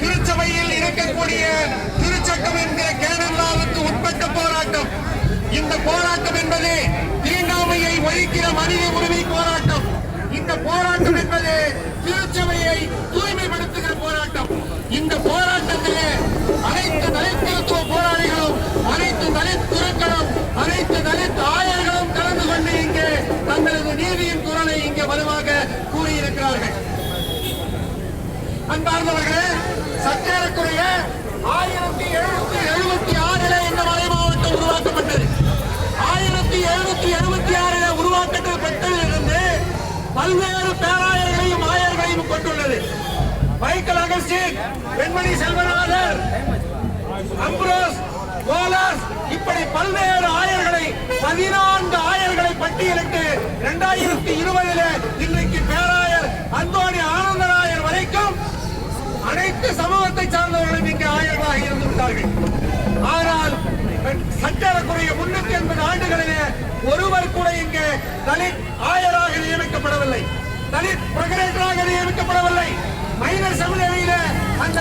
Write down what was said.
திருச்சபையில் இருக்கக்கூடிய திருச்சட்டம் என்கிற கேனல்லாவுக்கு உட்பட்ட போராட்டம். இந்த போராட்டம் என்பது தீண்டாமையை ஒழிக்கிற மனித உரிமை போராட்டம். இந்த போராட்டம் என்பது திருச்சபையை தூய்மைப்படுத்துகிற போராட்டம். இந்த போராட்டத்திலே அனைத்து தலித் கிறிஸ்துவ போராளிகளும், அனைத்து தலித் குருக்களும், அனைத்து தலித் ஆயர்களும் கலந்து கொண்டு இங்கே தங்களது நீதியின் குரலை இங்கே வலுவாக கூறியிருக்கிறார்கள். அன்பார்ந்தவர்களே, சற்றேறக்குறைய 1776 இந்த மலை மாவட்டம் உருவாக்கப்பட்டது. 1776 உருவாக்கப்பட்டதிலிருந்து பல்வேறு பேராயர்களையும் ஆயர்களையும் கொண்டுள்ளது. மைக்கேல் அகஸ்டின், வெண்மணி செல்வநாதர், அம்ப்ரோஸ், கோலாஸ், இப்படி பல்வேறு ஆயர்களை 14 ஆயர்களை பட்டியலிட்டு 2020 இன்றைக்கு பேராயர் அந்தோணி ஆனந்தராயர் வரைக்கும் அனைத்து சமூகத்தை சார்ந்தவர்களும் இங்கே ஆயர்களாக இருந்து விட்டார்கள். ஆனால் சற்றேறக்குறைய 380 ஆண்டுகளிலே ஒருவர் கூட இங்கே தலித் ஆயராக நியமிக்கப்படவில்லை, தலித் பிரகரேட்டராக நியமிக்கப்படவில்லை. மைனர் செமினரியில அந்த